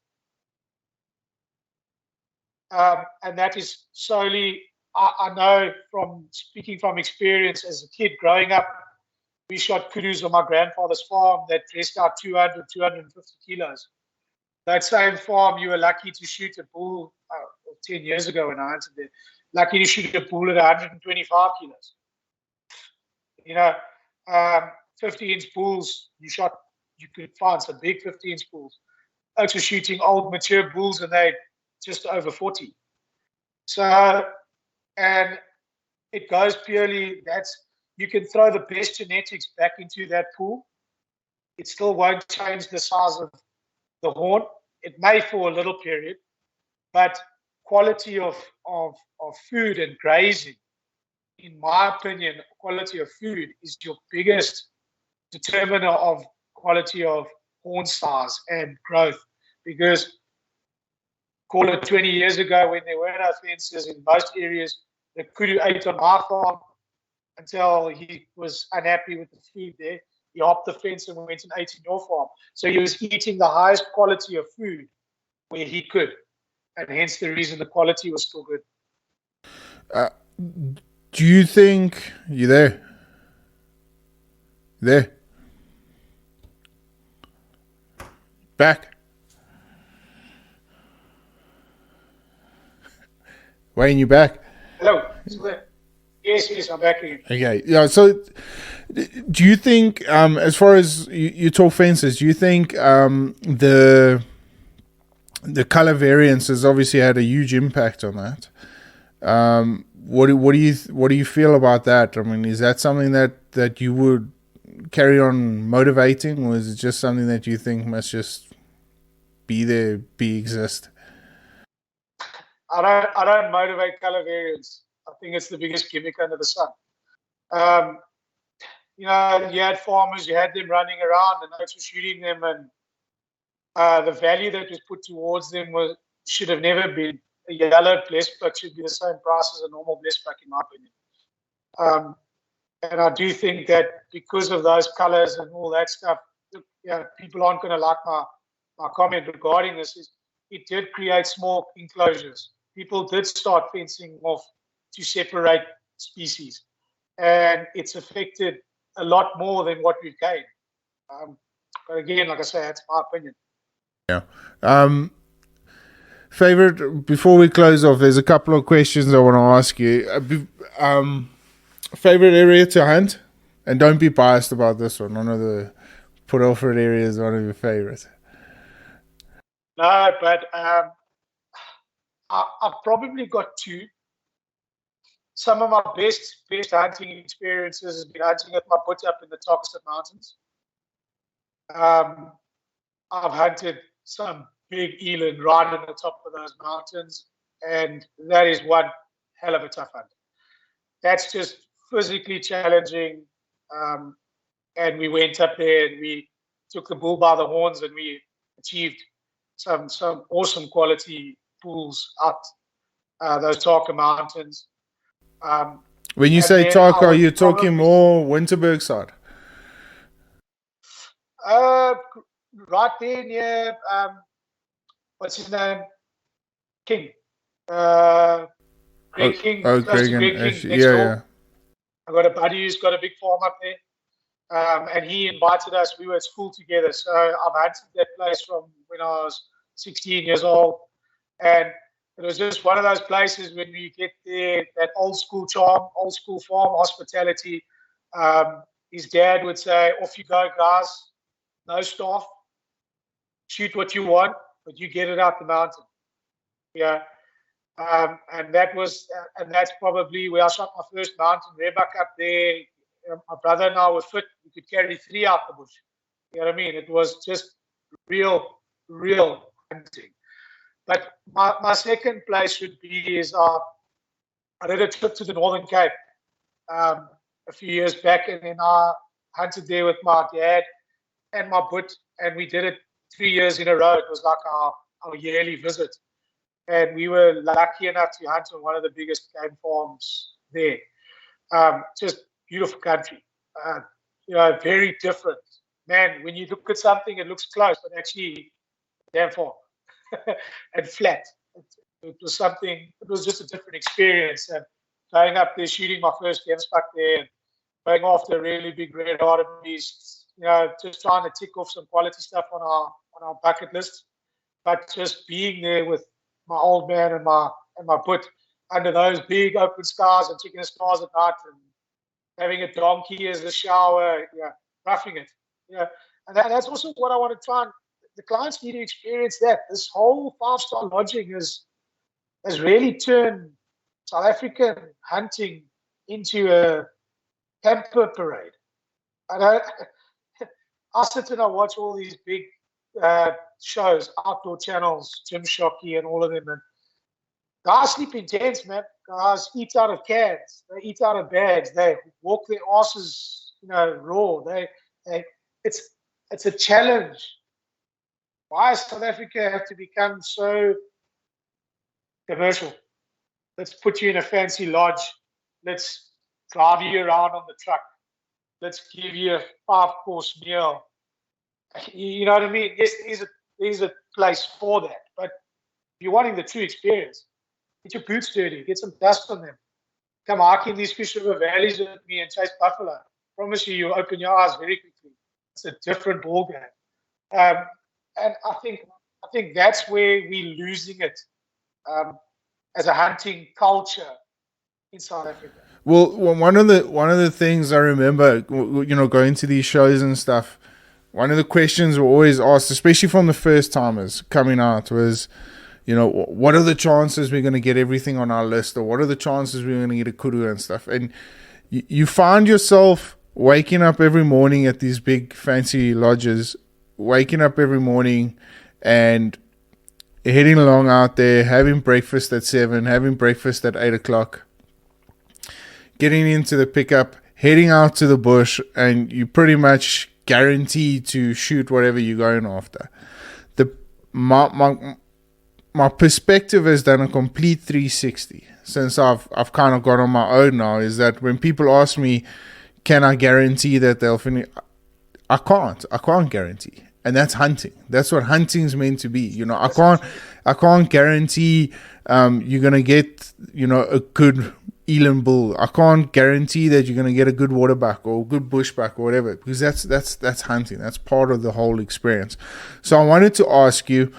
And that is solely, I know from speaking from experience as a kid growing up, we shot kudus on my grandfather's farm that dressed out 200, 250 kilos. That same farm, you were lucky to shoot a bull 10 years ago when I answered there, lucky to shoot a bull at 125 kilos. You know, 50-inch bulls, you could find some big 50-inch bulls. Oaks were shooting old, mature bulls, and they're just over 40. So, and it goes purely, you can throw the best genetics back into that pool. It still won't change the size of the horn. It may for a little period, but quality of food and grazing, in my opinion, quality of food is your biggest determiner of quality of horn size and growth. Because call it 20 years ago when there were no fences in most areas, the kudu ate on my farm until he was unhappy with the food there. He hopped the fence and went and ate in your farm. So he was eating the highest quality of food where he could. And hence the reason the quality was still good. Do you think you there? There. Back. Wayne, you back? Hello. Yes, I'm back again. Okay. Yeah. So, do you think, as far as you talk fences, do you think the color variance has obviously had a huge impact on that? What do you feel about that? I mean, is that something that you would carry on motivating, or is it just something that you think must just exist? I don't motivate color variance. I think it's the biggest gimmick under the sun. You had farmers, you had them running around and oaks were shooting them, and the value that was put towards them should have never been. A yellow blessbuck should be the same price as a normal blessbuck, in my opinion. And I do think that because of those colors and all that stuff, people aren't going to like my comment regarding this. It did create small enclosures. People did start fencing off to separate species, and it's affected a lot more than what we've gained. But again, like I say, that's my opinion. Yeah. Favorite, before we close off, there's a couple of questions I want to ask you. Favorite area to hunt? And don't be biased about this one. None of the Port Alfred area is one of your favorites. No, but I've probably got two. Some of my best hunting experiences has been hunting with my butt up in the Toxteth Mountains. I've hunted some big eland right on the top of those mountains, and that is one hell of a tough hunt. That's just physically challenging, and we went up there and we took the bull by the horns, and we achieved some awesome quality bulls up those Tarka Mountains. When you say Tarka, are you talking more Winterberg side? Right there near, what's his name? King. Greg King. Oh, Greg King. Yeah. I've got a buddy who's got a big farm up there. And he invited us. We were at school together. So I've hunted that place from when I was 16 years old. And it was just one of those places when you get there, that old school charm, old school farm hospitality. His dad would say, off you go, guys. No staff. Shoot what you want, but you get it out the mountain. Yeah. And that's probably where I shot my first mountain redbuck up there. My brother and I were fit. We could carry 3 out the bush. You know what I mean? It was just real hunting. But my second place would be I did a trip to the Northern Cape a few years back, and then I hunted there with my dad and my butt and we did it 3 years in a row. It was like our yearly visit. And we were lucky enough to hunt on one of the biggest game farms there. Just beautiful country. Very different. Man, when you look at something, it looks close, but actually damn far and flat. It was something, it was just a different experience. And going up there, shooting my first game spot there, and going after really big red-hearted beasts, just trying to tick off some quality stuff on our bucket list. But just being there with my old man and my put under those big open skies and checking the stars at night and having a donkey as a shower, roughing it. And that's also what I want to try and the clients need to experience that. This whole 5-star lodging has really turned South African hunting into a camper parade. And I sit and I watch all these big shows, outdoor channels, Jim Shockey and all of them. And guys sleep in tents, man. Guys eat out of cans. They eat out of bags. They walk their asses, raw. It's a challenge. Why does South Africa have to become so commercial? Let's put you in a fancy lodge. Let's drive you around on the truck. Let's give you a 5-course meal. You know what I mean? Yes, there's a place for that. But if you're wanting the true experience, get your boots dirty, get some dust on them. Come hiking these Fish River valleys with me and chase buffalo. I promise you'll open your eyes very quickly. It's a different ballgame. And I think that's where we're losing it as a hunting culture in South Africa. Well, one of the things I remember, going to these shows and stuff, one of the questions were always asked, especially from the first timers coming out, was, what are the chances we're going to get everything on our list, or what are the chances we're going to get a kudu and stuff? And you find yourself waking up every morning at these big fancy lodges, waking up every morning and heading along out there, having breakfast at 7, having breakfast at 8 o'clock, getting into the pickup, heading out to the bush, and you pretty much guaranteed to shoot whatever you're going after. My perspective has done a complete 360 since I've kind of got on my own now, is that when people ask me, can I guarantee that they'll finish? I can't guarantee. And that's hunting. That's what hunting's meant to be. I can't guarantee you're gonna get a good eland bull. I can't guarantee that you're gonna get a good waterbuck or a good bushbuck or whatever, because that's hunting. That's part of the whole experience. So I wanted to ask you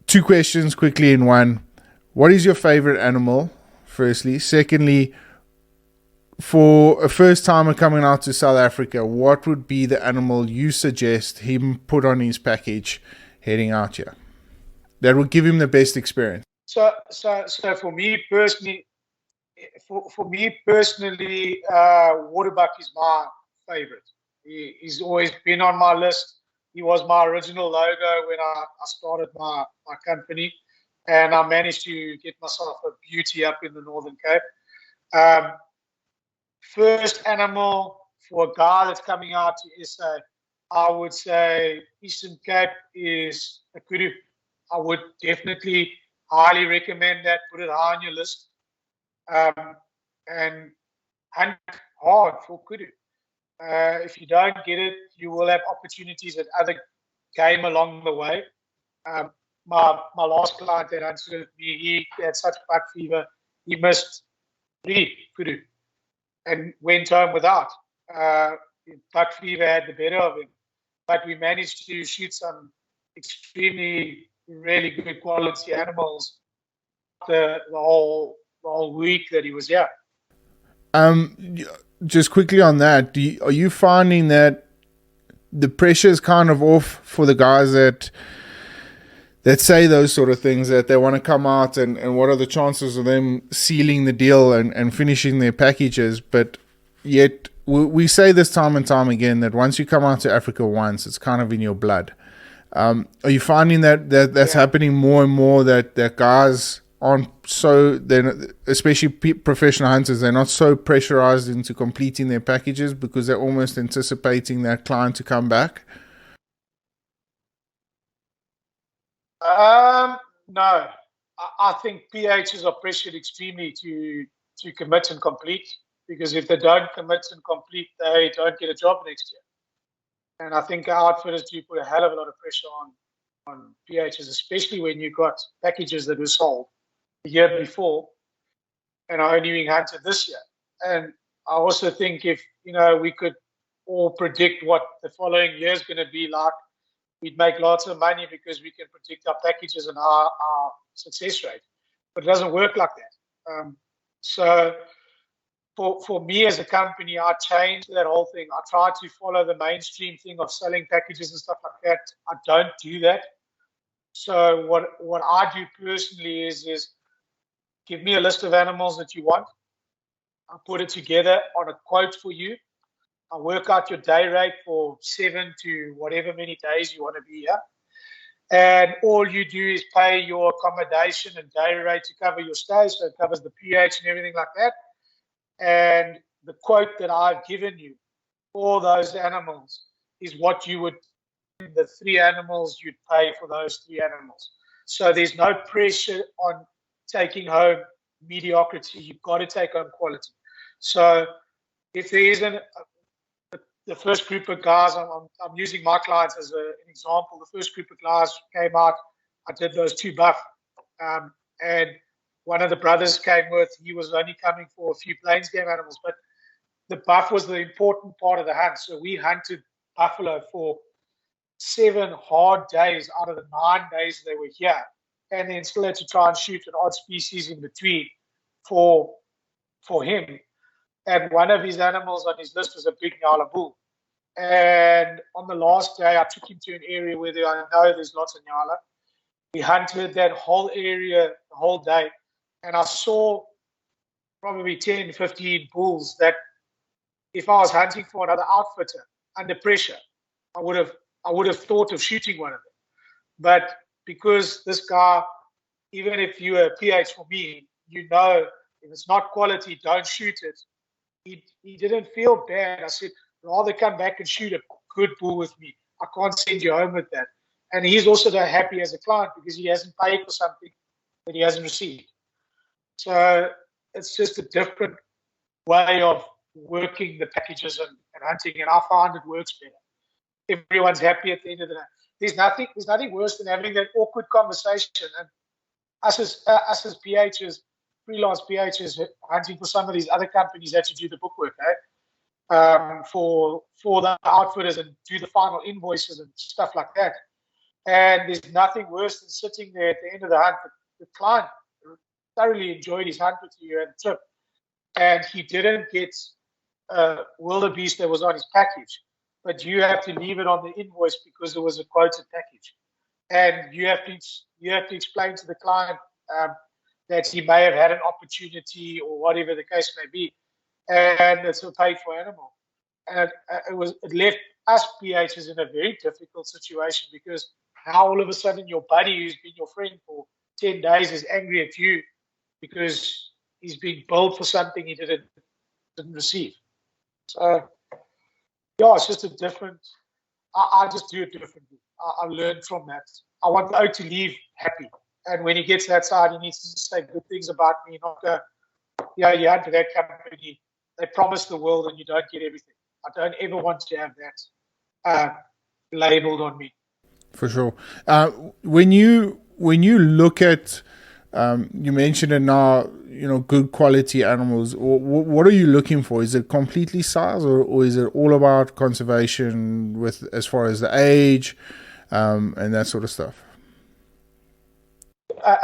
2 questions quickly in one. What is your favorite animal? Firstly, secondly, for a first timer coming out to South Africa, what would be the animal you suggest him put on his package heading out here that would give him the best experience? So for me personally, waterbuck is my favorite. He's always been on my list. He was my original logo when I started my company, and I managed to get myself a beauty up in the Northern Cape. First animal for a guy that's coming out to SA, I would say Eastern Cape is a kudu. I would definitely highly recommend that. Put it high on your list. And hunt hard for kudu. If you don't get it, you will have opportunities at other game along the way. My last client that answered me, he had such buck fever, he missed 3 kudu and went home without. Buck fever had the better of him, but we managed to shoot some extremely, really good quality animals the whole week that he was here. Just quickly on that, are you finding that the pressure is kind of off for the guys that say those sort of things, that they want to come out and what are the chances of them sealing the deal and finishing their packages? But yet we say this time and time again that once you come out to Africa once, it's kind of in your blood. Are you finding that's happening more and more, that guys aren't so, especially professional hunters, they're not so pressurized into completing their packages because they're almost anticipating that client to come back? No, I think PHs are pressured extremely to commit and complete, because if they don't commit and complete, they don't get a job next year. And I think outfitters do put a hell of a lot of pressure on PHs, especially when you've got packages that were sold the year before and are only being hunted this year. And I also think if we could all predict what the following year is going to be like, we'd make lots of money because we can predict our packages and our success rate. But it doesn't work like that. So for me as a company, I changed that whole thing. I try to follow the mainstream thing of selling packages and stuff like that. I don't do that. So what I do personally is give me a list of animals that you want. I put it together on a quote for you. I work out your day rate for 7 to whatever many days you want to be here. And all you do is pay your accommodation and day rate to cover your stay. So it covers the pH and everything like that. And the quote that I've given you for those animals is what you would, the 3 animals you'd pay for those 3 animals. So there's no pressure on taking home mediocrity. You've got to take home quality. So if there isn't the first group of guys, I'm using my clients as an example. The first group of guys came out. I did those 2 buff, and one of the brothers came with. He was only coming for a few plains game animals, but the buff was the important part of the hunt. So we hunted buffalo for 7 hard days out of the 9 days they were here, and then still had to try and shoot an odd species in between for him. And one of his animals on his list was a big Nyala bull. And on the last day, I took him to an area where I know there's lots of Nyala. We hunted that whole area the whole day. And I saw probably 10, 15 bulls that if I was hunting for another outfitter under pressure, I would have thought of shooting one of them. But because this guy, even if you're a PH for me, if it's not quality, don't shoot it. He didn't feel bad. I said, rather come back and shoot a good bull with me. I can't send you home with that. And he's also happy as a client because he hasn't paid for something that he hasn't received. So it's just a different way of working the packages and hunting, and I find it works better. Everyone's happy at the end of the day. There's nothing worse than having that awkward conversation. And us as PHs, freelance PHs, hunting for some of these other companies that do the bookwork, for the outfitters and do the final invoices and stuff like that. And there's nothing worse than sitting there at the end of the hunt. The client thoroughly enjoyed his hunt with you and trip, and he didn't get wildebeest that was on his package, but you have to leave it on the invoice because it was a quoted package, and you have to explain to the client that he may have had an opportunity or whatever the case may be, and it's a paid for animal. And it left us PHs in a very difficult situation, because now all of a sudden your buddy who's been your friend for 10 days is angry at you because he's being billed for something he didn't receive. So yeah, it's just a different. I just do it differently. I learned from that. I want Oak to leave happy, and when he gets that side, he needs to say good things about me, not go, you had to that company, they promise the world and you don't get everything. I don't ever want to have that labeled on me. For sure. When you look at, you mentioned it now, good quality animals. What are you looking for? Is it completely size, or is it all about conservation with as far as the age and that sort of stuff?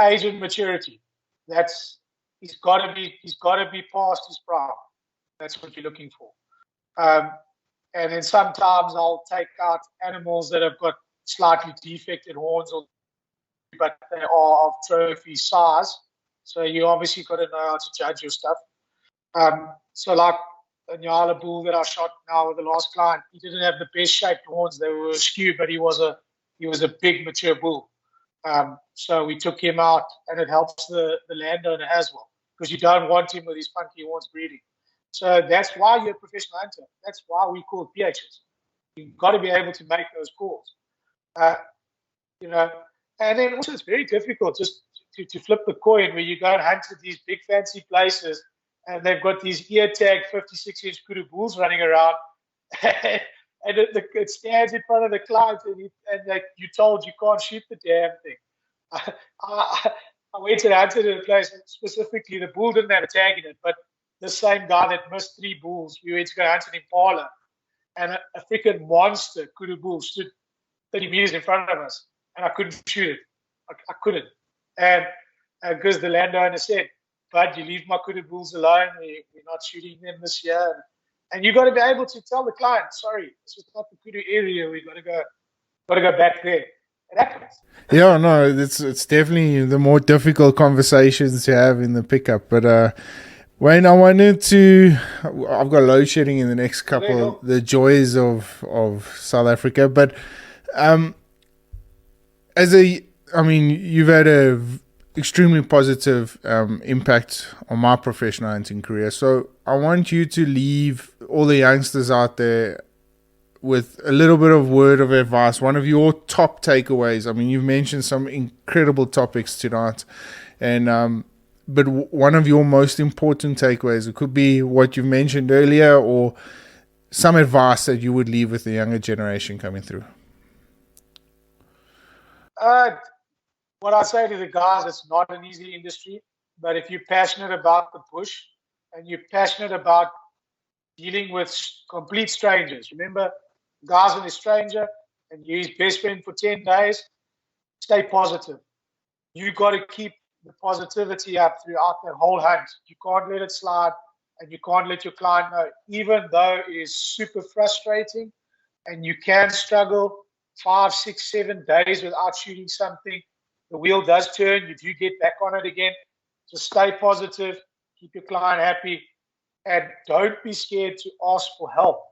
Age and maturity. He's got to be past his prime. That's what you're looking for. And then sometimes I'll take out animals that have got slightly defected horns, but they are of trophy size. So you obviously got to know how to judge your stuff. So like a Nyala bull that I shot now with the last client, he didn't have the best shaped horns. They were askew, but he was a big mature bull. So we took him out, and it helps the landowner as well, because you don't want him with his funky horns breeding. So that's why you're a professional hunter. That's why we call PHs. You've got to be able to make those calls. And then also it's very difficult just to flip the coin where you go and hunt at these big fancy places and they've got these ear tag 56-inch kudu bulls running around. And it stands in front of the client and you're told you can't shoot the damn thing. I went and hunted at a place, specifically the bull didn't have a tag in it, but the same guy that missed 3 bulls, we went to go hunt an impala, and a freaking monster kudu bull stood 30 meters in front of us, and I couldn't shoot it. I couldn't. And because the landowner said, "Bud, you leave my kudu bulls alone. We're not shooting them this year." And you got to be able to tell the client, "Sorry, this is not the kudu area. We got to go back there." It happens. Yeah, no, it's definitely the more difficult conversations to have in the pickup. But Wayne, I've got load shedding in the next couple, the joys of South Africa. But you've had a extremely positive impact on my professional hunting career. So I want you to leave all the youngsters out there with a little bit of word of advice, one of your top takeaways. I mean, you've mentioned some incredible topics tonight, and but one of your most important takeaways, it could be what you've mentioned earlier or some advice that you would leave with the younger generation coming through. What I say to the guys, it's not an easy industry, but if you're passionate about the bush and you're passionate about dealing with complete strangers, remember, guys are a stranger and you're his best friend for 10 days, stay positive. You got to keep the positivity up throughout the whole hunt. You can't let it slide, and you can't let your client know, even though it is super frustrating and you can struggle 5, 6, 7 days without shooting something. The wheel does turn. You do get back on it again. Just stay positive, keep your client happy, and don't be scared to ask for help.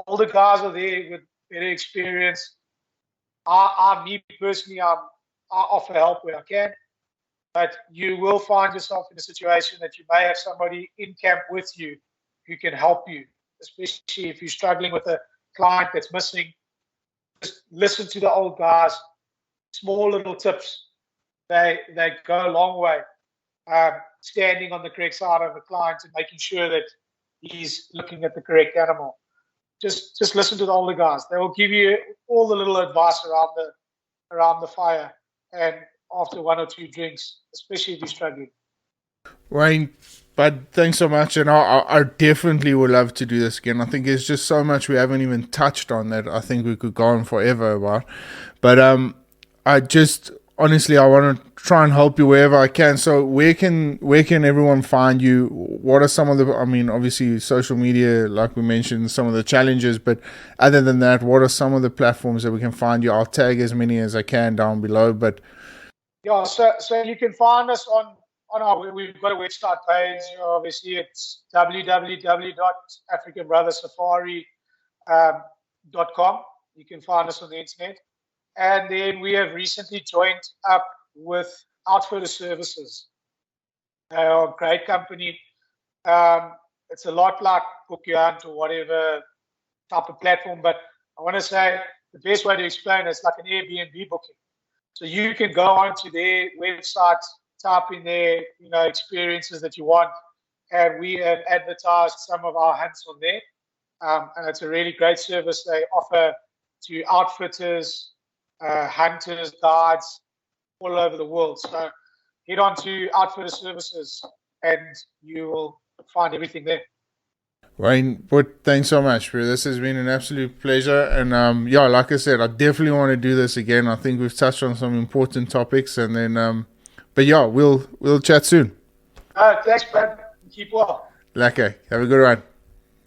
All the guys are there with better experience. Me personally, I offer help where I can, but you will find yourself in a situation that you may have somebody in camp with you who can help you, especially if you're struggling with a client that's missing. Just listen to the old guys. Small little tips, they go a long way. Standing on the correct side of the client and making sure that he's looking at the correct animal. Just listen to the older guys. They will give you all the little advice around the fire and after 1 or 2 drinks, especially if you're struggling. Wayne, but thanks so much, and I definitely would love to do this again. I think there's just so much we haven't even touched on that I think we could go on forever about. But I just honestly I want to try and help you wherever I can. So where can everyone find you? What are some of the, I mean, obviously social media, like we mentioned, some of the challenges, but other than that, what are some of the platforms that we can find you? I'll tag as many as I can down below. But yeah, so you can find us on our, we've got a website page. Obviously, it's www.africanbrothersafari.com. You can find us on the internet. And then we have recently joined up with Outfitter Services. They are a great company. It's a lot like Book Your Hunt or whatever type of platform, but I want to say the best way to explain it is like an Airbnb booking. So you can go onto their website, type in their experiences that you want, and we have advertised some of our hunts on there. And it's a really great service they offer to outfitters, hunters, guides all over the world. So head on to Outfitter Services and you will find everything there. Wayne, thanks so much, bro. This has been an absolute pleasure. And yeah, like I said, I definitely want to do this again. I think we've touched on some important topics, and then but yeah, we'll chat soon. Thanks, man. Keep well. Lekker. Have a good one.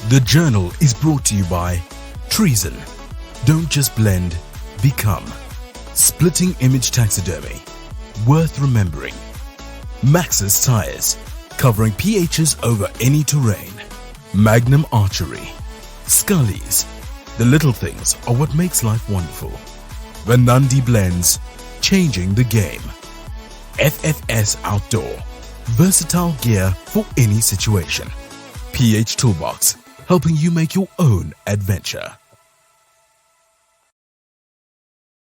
The Journal is brought to you by Treason. Don't just blend, become. Splitting Image Taxidermy. Worth remembering. Maxxis Tires. Covering PHs over any terrain. Magnum Archery. Scullies. The little things are what makes life wonderful. Vanandi Blends. Changing the game. FFS Outdoor. Versatile gear for any situation. PH Toolbox. Helping you make your own adventure.